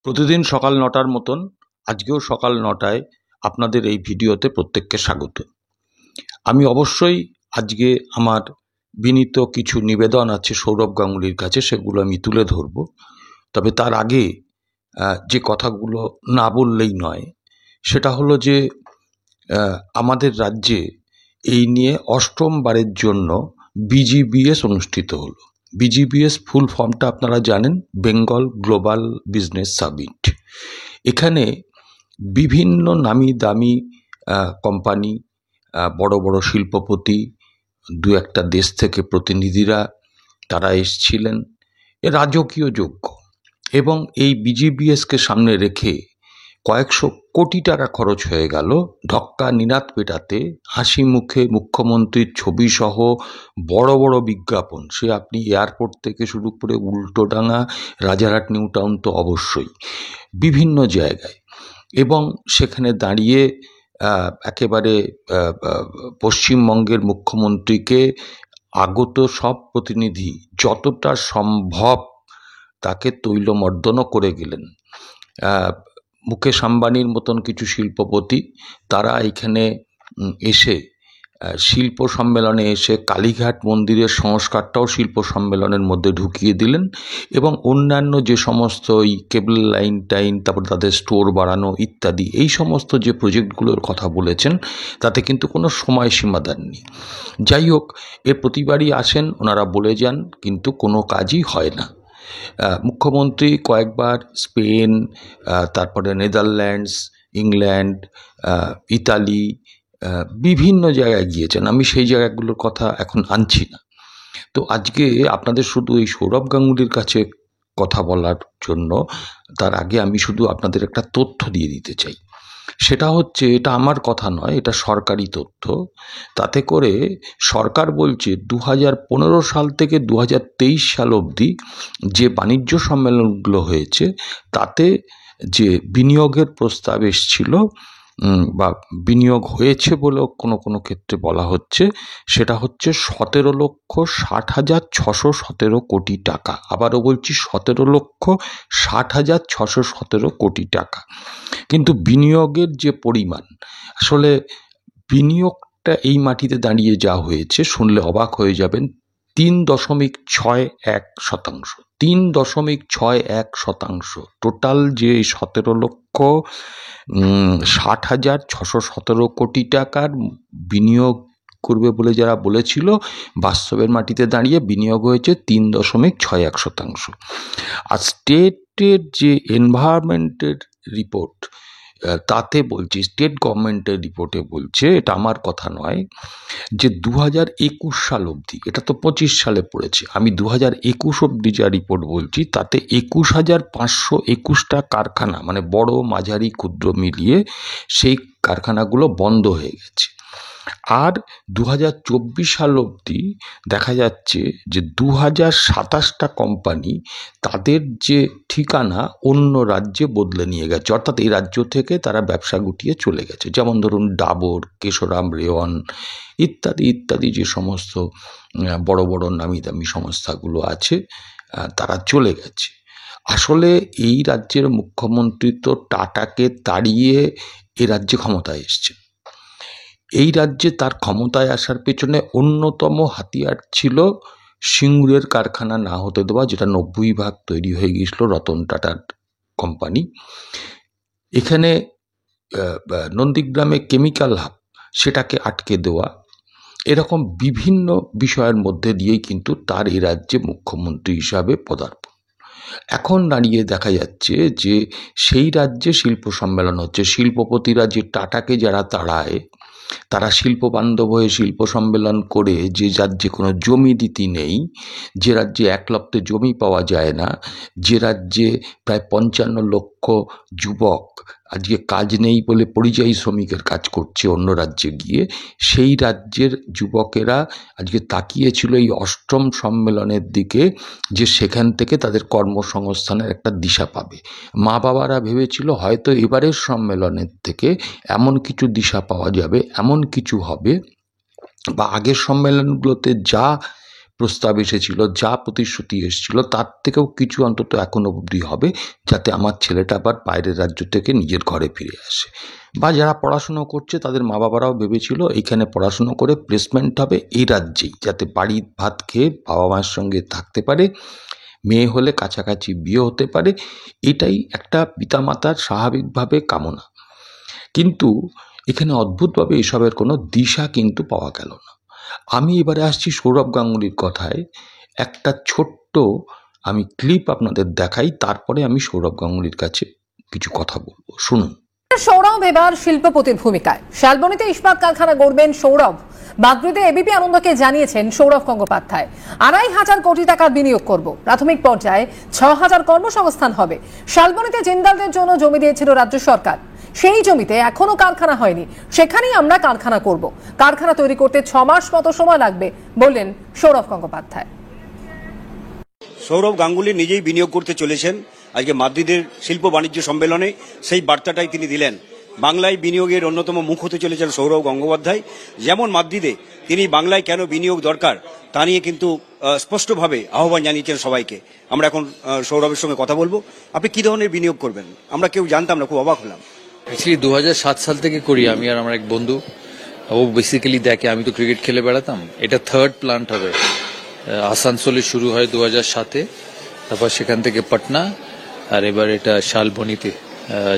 প্রতিদিন সকাল ৯টার মতন আজকেও সকাল ৯টায় আপনাদের এই ভিডিওতে প্রত্যেককে স্বাগত। আমি অবশ্যই আজকে আমার বিনীত কিছু নিবেদন আছে সৌরভ গাঙ্গুলির কাছে, সেগুলো আমি তুলে ধরব। তবে তার আগে যে কথাগুলো না বললেই নয়, সেটা হলো যে আমাদের রাজ্যে এই নিয়ে অষ্টমবারের জন্য বিজিবিএস অনুষ্ঠিত হলো। বিজিবিএস ফুল ফর্মটা আপনারা জানেন, বেঙ্গল গ্লোবাল বিজনেস সামিট। এখানে বিভিন্ন নামি দামি কোম্পানি, বড় বড় শিল্পপতি, দু একটা দেশ থেকে প্রতিনিধিরা তারা এসছিলেন। রাজকীয় যজ্ঞ, এবং এই বিজিবিএসকে সামনে রেখে কয়েকশো কোটি টাকা খরচ হয়ে গেল ঢক্কা নিনাদ পেটাতে। হাসি মুখে মুখ্যমন্ত্রীর ছবি সহ বড় বড় বিজ্ঞাপন, সে আপনি এয়ারপোর্ট থেকে শুরু করে উল্টোডাঙা, রাজারহাট, নিউ টাউন তো অবশ্যই, বিভিন্ন জায়গায়। এবং সেখানে দাঁড়িয়ে একেবারে পশ্চিমবঙ্গের মুখ্যমন্ত্রীকে আগত সব প্রতিনিধি যতটা সম্ভব তাকে তৈলমর্দনও করে গেলেন। মুকেশ আম্বানির মতন কিছু শিল্পপতি তারা এখানে এসে শিল্প সম্মেলনে এসে কালীঘাট মন্দিরের সংস্কারটাও শিল্প সম্মেলনের মধ্যে ঢুকিয়ে দিলেন, এবং অন্যান্য যে সমস্ত ওই কেবল লাইন টাইন, তারপর তাদের স্টোর বাড়ানো ইত্যাদি, এই সমস্ত যে প্রজেক্টগুলোর কথা বলেছেন তাতে কিন্তু কোনো সময়সীমা দেননি। যাই হোক, এর প্রতিবারই আসেন, ওনারা বলে যান, কিন্তু কোনো কাজই হয় না। মুখ্যমন্ত্রী কয়েকবার স্পেন, তারপরে নেদারল্যান্ডস, ইংল্যান্ড, ইতালি, বিভিন্ন জায়গায় গিয়েছেন। আমি সেই জায়গাগুলোর কথা এখন আনছি না। তো আজকে আপনাদের শুধু এই সৌরভ গাঙ্গুলির কাছে কথা বলার জন্য, তার আগে আমি শুধু আপনাদের একটা তথ্য দিয়ে দিতে চাই। সেটা হচ্ছে, এটা আমার কথা নয়, এটা সরকারি তথ্য। তাতে করে সরকার বলছে 2015 সাল থেকে 2023 সাল অবধি যে বাণিজ্য সম্মেলনগুলো হয়েছে তাতে যে বিনিয়োগের প্রস্তাব এসেছিল বা বিনিয়োগ হয়েছে বলেও কোনো কোনো ক্ষেত্রে বলা হচ্ছে, সেটা হচ্ছে 17,60,617 কোটি টাকা। আবারও বলছি, 17,60,617 কোটি টাকা। কিন্তু বিনিয়োগের যে পরিমাণ, আসলে বিনিয়োগটা এই মাটিতে দাঁড়িয়ে যা হয়েছে শুনলে অবাক হয়ে যাবেন, 3.61%। 3.61%। টোটাল যে 17,60,617 কোটি টাকার বিনিয়োগ করবে বলে যারা বলেছিল, বাস্তবের মাটিতে দাঁড়িয়ে বিনিয়োগ হয়েছে 3.61%। আর স্টেটের যে এনভায়রনমেন্টের রিপোর্ট, তাতে বলছি, স্টেট গভর্নমেন্টের রিপোর্টে বলছে, এটা আমার কথা নয়, যে 2021 সাল অবধি, এটা তো 25 সালে পড়েছে, আমি 2021 অবধি যা রিপোর্ট বলছি তাতে 21,521টা কারখানা, মানে বড় মাঝারি ক্ষুদ্র মিলিয়ে সেই কারখানাগুলো বন্ধ হয়ে গেছে। আর 2024 সাল অবধি দেখা যাচ্ছে যে 2027টা কোম্পানি তাদের যে ঠিকানা অন্য রাজ্যে বদলে নিয়ে গেছে, অর্থাৎ এই রাজ্য থেকে তারা ব্যবসা গুটিয়ে চলে গেছে। যেমন ধরুন ডাবর, কেশরাম, রেওয়ান ইত্যাদি ইত্যাদি, যে সমস্ত বড় বড় নামি দামি সংস্থাগুলো আছে তারা চলে গেছে। আসলে এই রাজ্যের মুখ্যমন্ত্রী তো টাটাকে তাড়িয়ে এ রাজ্যে ক্ষমতায় এসছে। এই রাজ্যে তার ক্ষমতায় আসার পেছনে অন্যতম হাতিয়ার ছিল সিঙ্গুরের কারখানা না হতে দেওয়া, যেটা 90% তৈরি হয়ে গিয়েছিল রতন টাটার কোম্পানি। এখানে নন্দীগ্রামে কেমিক্যাল হাব, সেটাকে আটকে দেওয়া, এরকম বিভিন্ন বিষয়ের মধ্যে দিয়েই কিন্তু তার এই রাজ্যে মুখ্যমন্ত্রী হিসাবে পদার্পণ। এখন দাঁড়িয়ে দেখা যাচ্ছে যে সেই রাজ্যে শিল্প সম্মেলন হচ্ছে, শিল্পপতিরা যে টাটাকে যারা তাড়ায়, তারা শিল্প বান্ধব হয়ে শিল্প সম্মেলন করে, যে রাজ্যে কোনো জমি দিতি নেই, যে রাজ্যে এক লপ্তে জমি পাওয়া যায় না, যে রাজ্যে প্রায় 55 লক্ষ যুবক আজকে কাজ নেই বলে পরিযায়ী শ্রমিকের কাজ করছে অন্য রাজ্যে গিয়ে, সেই রাজ্যের যুবকেরা আজকে তাকিয়েছিল এই অষ্টম সম্মেলনের দিকে, যে সেখান থেকে তাদের কর্মসংস্থানের একটা দিশা পাবে। মা বাবারা ভেবেছিল হয়তো এবারের সম্মেলনের থেকে এমন কিছু দিশা পাওয়া যাবে, এমন কিছু হবে, বা আগের সম্মেলনগুলোতে যা প্রস্তাব এসেছিল, যা প্রতিশ্রুতি এসেছিল, তার থেকেও কিছু অন্তত এখনো অবধি হবে, যাতে আমার ছেলেটা আবার বাইরের রাজ্য থেকে নিজের ঘরে ফিরে আসে। বা যারা পড়াশুনো করছে তাদের মা বাবারাও ভেবেছিল এইখানে পড়াশুনো করে প্লেসমেন্ট হবে এই রাজ্যেই, যাতে বাড়ির ভাত খেয়ে বাবা মায়ের সঙ্গে থাকতে পারে, মেয়ে হলে কাছাকাছি বিয়ে হতে পারে। এটাই একটা পিতামাতার স্বাভাবিকভাবে কামনা। কিন্তু এখানে অদ্ভুতভাবে এসবের কোনো দিশা কিন্তু পাওয়া গেল না। আমি এবারে আসছি সৌরভ গাঙ্গুলির কথায়। একটা ছোট্ট আমি ক্লিপ আপনাদের দেখাই, তারপরে আমি সৌরভ গাঙ্গুলির কাছে কিছু কথা বলবো, শুনুন। সৌরভ এবার শিল্পপতির ভূমিকায়, শালবনীতে ইস্পাত কারখানা গড়বেন সৌরভ। বাগরিতে এবিপি আনন্দকে জানিয়েছেন সৌরভ গঙ্গোপাধ্যায়, ২৫০০ কোটি টাকার বিনিয়োগ করব, প্রাথমিক পর্যায়ে ৬০০০ কর্মসংস্থান হবে। শালবনীতে জিন্দালদের জন্য জমি দিয়েছিল রাজ্য সরকার, সেই জমিতে এখনো কারখানা হয়নি, সেখানেই আমরা কারখানা করব। কারখানা তৈরি করতে ৬ মাস মতো সময় লাগবে বললেন সৌরভ গঙ্গোপাধ্যায়। সৌরভ গাঙ্গুলি নিজেই বিনিয়োগ করতে চলেছেন। আজকে মাদ্রিদের শিল্প বাণিজ্য সম্মেলনে সেই বার্তাটাই তিনি দিলেন। বাংলায় বিনিয়োগের অন্যতম মুখ হতে চলেছেন সৌরভ গঙ্গোপাধ্যায়। যেমন মাদ্রিদে তিনি বাংলায় কেন বিনিয়োগ দরকার তা নিয়ে কিন্তু স্পষ্টভাবে আহ্বান জানিয়েছেন সবাইকে। আমরা এখন সৌরভের সঙ্গে কথা বলবো। আপনি কি ধরনের বিনিয়োগ করবেন? আমরা কেউ জানতাম না, খুব অবাক হলাম। অ্যাকচুয়ালি 2007 সাল থেকে করি আমি আর আমার এক বন্ধু। ও বেসিক্যালি দেখে, আমি তো ক্রিকেট খেলে বেড়াতাম। এটা থার্ড প্লান্ট হবে। আসানসোলে শুরু হয় 2007-এ, তারপর সেখান থেকে পাটনা, আর এবার এটা শালবনীতে।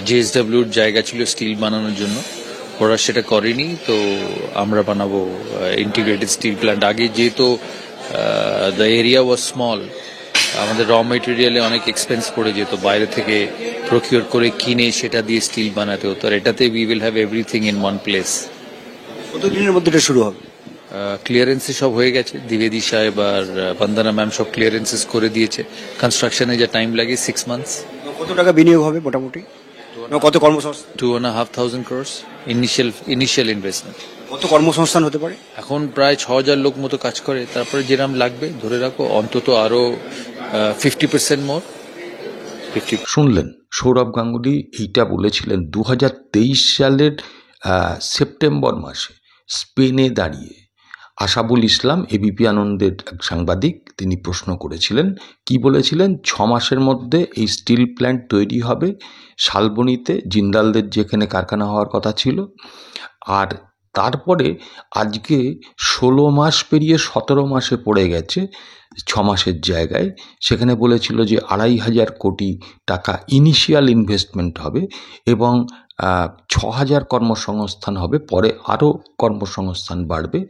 জেএসডব্লিউর জায়গা ছিল স্টিল বানানোর জন্য, ওরা সেটা করেনি, তো আমরা বানাবো ইন্টিগ্রেটেড স্টিল প্ল্যান্ট। আগে যেহেতু দ্য এরিয়া ওয়াজ স্মল, আমাদের র মেটেরিয়ালে অনেক এক্সপেন্স পড়ে যেত, বাইরে থেকে প্রকিউর করে কিনে সেটা দিয়ে স্টিল বানাতে হতো। আর এটাতে we will have everything in one place. কতদিনের মধ্যে এটা শুরু হবে? ক্লিয়ারেন্সে সব হয়ে গেছে। দ্বিবেদী সাহেব আর বন্দনা ম্যাম সব ক্লিয়ারেন্সেস করে দিয়েছে। কনস্ট্রাকশনে যা টাইম লাগে 6 মান্থস। কত টাকা বিনিয়োগ হবে মোটামুটি? কত কর্মসংস্থান? 2,500 crores ইনিশিয়াল ইনভেস্টমেন্ট। কত কর্মসংস্থান হতে পারে? এখন প্রায় 6,000 লোক মতো কাজ করে। তারপরে যেরাম লাগবে ধরে রাখো অন্তত আরো 50% মোর। শুনলেন, সৌরভ গাঙ্গুলি এইটা বলেছিলেন 2023 সালের সেপ্টেম্বর মাসে স্পেনে দাঁড়িয়ে। আশাবুল ইসলাম, এবিপি আনন্দের এক সাংবাদিক, তিনি প্রশ্ন করেছিলেন, কি বলেছিলেন, 6 মাসের মধ্যে এই স্টিল প্ল্যান্ট তৈরি হবে শালবনীতে, জিন্দালদের যেখানে কারখানা হওয়ার কথা ছিল। আর তারপরে আজকে 16 মাস পেরিয়ে 17 মাসে পড়ে গেছে, 6 মাসের জায়গায়। সেখানে বলেছিল যে ২৫০০ কোটি টাকা ইনিশিয়াল ইনভেস্টমেন্ট হবে এবং ৬০০০ কর্মসংস্থান হবে, পরে আরও কর্মসংস্থান বাড়বে।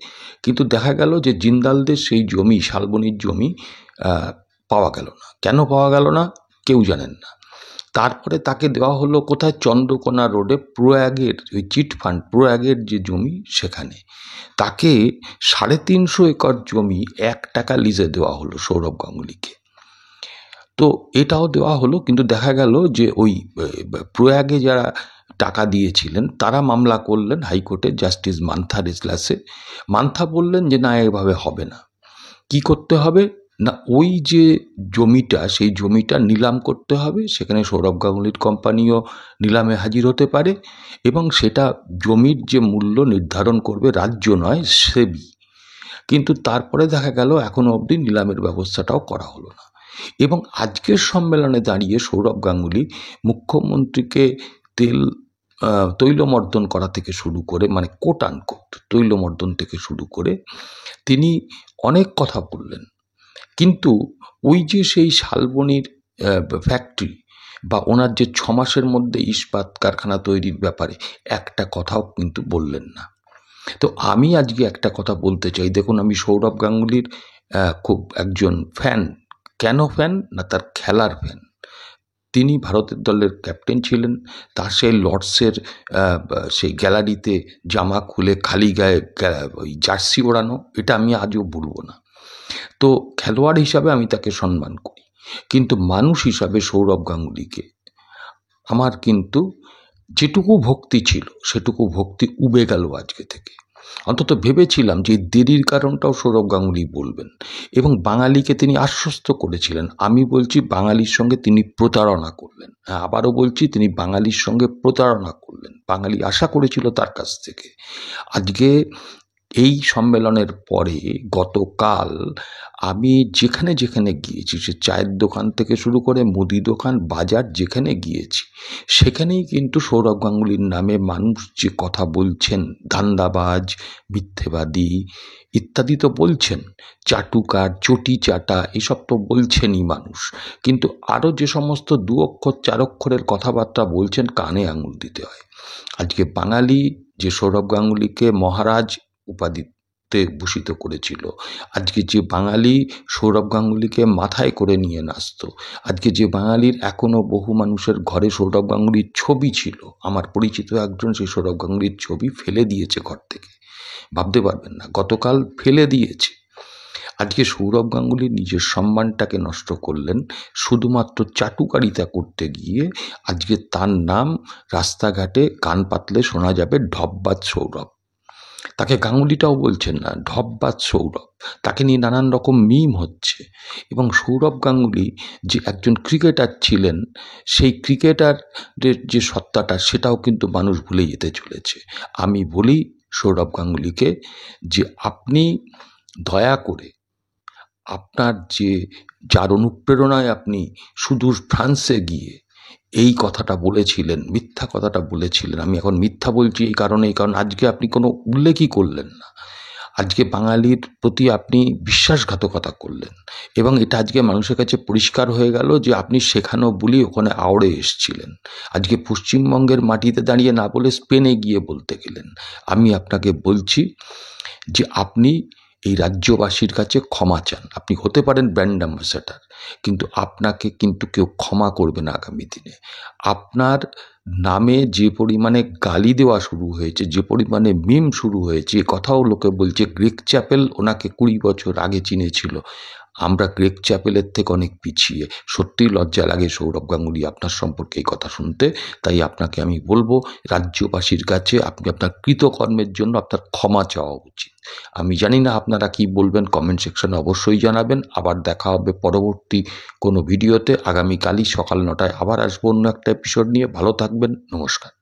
কিন্তু দেখা গেল যে জিন্দালদের সেই জমি, শালবনীর জমি পাওয়া গেল না। কেন পাওয়া গেল না কেউ জানেন না। তারপরে তাকে দেওয়া হলো কোথায়, চন্দ্রকোনা রোডে প্রয়াগের ওই চিটফান্ড, প্রয়াগের যে জমি, সেখানে তাকে ৩৫০ একর জমি ১ টাকা লিজে দেওয়া হলো সৌরভ গাঙ্গুলিকে। তো এটাও দেওয়া হলো, কিন্তু দেখা গেল যে ওই প্রয়াগে যারা টাকা দিয়েছিলেন তারা মামলা করলেন হাইকোর্টে, জাস্টিস মান্থার এজলাসে। মান্থা বললেন যে না, এভাবে হবে না। কি করতে হবে না, ওই যে জমিটা, সেই জমিটা নিলাম করতে হবে। সেখানে সৌরভ গাঙ্গুলির কোম্পানিও নিলামে হাজির হতে পারে এবং সেটা জমির যে মূল্য নির্ধারণ করবে রাজ্য নয়, সেবি। কিন্তু তারপরে দেখা গেল এখনো অবধি নিলামের ব্যবস্থাটাও করা হলো না। এবং আজকের সম্মেলনে দাঁড়িয়ে সৌরভ গাঙ্গুলি মুখ্যমন্ত্রীকে তৈলমর্দন করা থেকে শুরু করে, মানে কোট আনকোট তৈলমর্দন থেকে শুরু করে তিনি অনেক কথা বললেন। কিন্তু ওই যে সেই শালবনীর ফ্যাক্টরি বা ওনার যে 6 মাসের মধ্যে ইস্পাত কারখানা তৈরির ব্যাপারে একটা কথাও কিন্তু বললেন না। তো আমি আজকে একটা কথা বলতে চাই। দেখুন, আমি সৌরভ গাঙ্গুলির খুব একজন ফ্যান। কেন ফ্যান না, তার খেলার ফ্যান। তিনি ভারতের দলের ক্যাপ্টেন ছিলেন। তার সেই লর্ডসের সেই গ্যালারিতে জামা খুলে খালি গায়ে ওই জার্সি ওড়ানো, এটা আমি আজও ভুলব না। তো খেলোয়াড় হিসাবে আমি তাকে সম্মান করি, কিন্তু মানুষ হিসাবে সৌরভ গাঙ্গুলিকে আমার কিন্তু যেটুকু ভক্তি ছিল সেটুকু ভক্তি উবে গেল আজকে থেকে। অন্তত ভেবেছিলাম যে দেরির কারণটাও সৌরভ গাঙ্গুলি বলবেন এবং বাঙালিকে তিনি আশ্বস্ত করেছিলেন। আমি বলছি বাঙালির সঙ্গে তিনি প্রতারণা করলেন। হ্যাঁ, আবারও বলছি, তিনি বাঙালির সঙ্গে প্রতারণা করলেন। বাঙালি আশা করেছিল তার কাছ থেকে। আজকে এই সম্মেলনের পরে গতকাল আমি যেখানে যেখানে গিয়েছি, সে চায়ের দোকান থেকে শুরু করে মুদি দোকান, বাজার যেখানে গিয়েছি, সেখানেই কিন্তু সৌরভ গাঙ্গুলির নামে মানুষ যে কথা বলছেন, ধান্দাবাজ, মিথ্যেবাদী ইত্যাদি তো বলছেন, চাটুকার, চটি চাটা, এসব তো বলছেনই মানুষ। কিন্তু আরও যে সমস্ত 2 অক্ষর 4 অক্ষরের কথাবার্তা বলছেন, কানে আঙুল দিতে হয়। আজকে বাঙালি যে সৌরভ গাঙ্গুলিকে মহারাজ উপাধিতে ভূষিত করেছিল, আজকে যে বাঙালি সৌরভ গাঙ্গুলিকে মাথায় করে নিয়ে নাচত, আজকে যে বাঙালির এখনও বহু মানুষের ঘরে সৌরভ গাঙ্গুলির ছবি ছিল, আমার পরিচিত একজন সেই সৌরভ গাঙ্গুলির ছবি ফেলে দিয়েছে ঘর থেকে, ভাবতে পারবেন না, গতকাল ফেলে দিয়েছে। আজকে সৌরভ গাঙ্গুলি নিজের সম্মানটাকে নষ্ট করলেন শুধুমাত্র চাটুকারিতা করতে গিয়ে। আজকে তার নাম রাস্তাঘাটে কান পাতলে শোনা যাবে ঢপবাজ সৌরভ। তাকে গাঙ্গুলিটাও বলছেন না, ঢপবাজ সৌরভ। তাকে নিয়ে নানান রকম মিম হচ্ছে। এবং সৌরভ গাঙ্গুলি যে একজন ক্রিকেটার ছিলেন, সেই ক্রিকেটারের যে সত্তাটা, সেটাও কিন্তু মানুষ ভুলে যেতে চলেছে। আমি বলি সৌরভ গাঙ্গুলিকে যে আপনি দয়া করে আপনার যার অনুপ্রেরণায় আপনি সুদূর ফ্রান্সে গিয়ে এই কথাটা বলেছিলেন, মিথ্যা কথাটা বলেছিলেন, আমি এখন মিথ্যা বলছি এই কারণ আজকে আপনি কোনো উল্লেখই করলেন না। আজকে বাঙালির প্রতি আপনি বিশ্বাসঘাতকতা করলেন, এবং এটা আজকে মানুষের কাছে পরিষ্কার হয়ে গেল যে আপনি শেখানো বলি ওখানে আওড়ে এসছিলেন। আজকে পশ্চিমবঙ্গের মাটিতে দাঁড়িয়ে না বলে স্পেনে গিয়ে বলতে গেলেন। আমি আপনাকে বলছি যে আপনি এই রাজ্যবাসীর কাছে ক্ষমা চান। আপনি হতে পারেন ব্র্যান্ড অ্যাম্বাসেডার, কিন্তু আপনাকে কিন্তু কেউ ক্ষমা করবে না আগামী দিনে। আপনার নামে যে পরিমাণে গালি দেওয়া শুরু হয়েছে, যে পরিমাণে মিম শুরু হয়েছে, এ কথাও লোকে বলছে গ্রেগ চ্যাপেল ওনাকে 20 বছর আগে চিনেছিল। আমরা গ্রেগ চ্যাপেলের থেকে অনেক পিছিয়ে। সত্যিই লজ্জা লাগে সৌরভ গাঙ্গুলি আপনার সম্পর্কে এই কথা শুনতে। তাই আপনাকে আমি বলবো, রাজ্যবাসীর কাছে আপনি আপনার কৃতকর্মের জন্য আপনার ক্ষমা চাওয়া উচিত। আমি জানি না আপনারা কি বলবেন, কমেন্ট সেকশনে অবশ্যই জানাবেন। আবার দেখা হবে পরবর্তী কোনো ভিডিওতে। আগামীকালই সকাল 9টায় আবার আসবো অন্য একটা এপিসোড নিয়ে। ভালো থাকবেন, নমস্কার।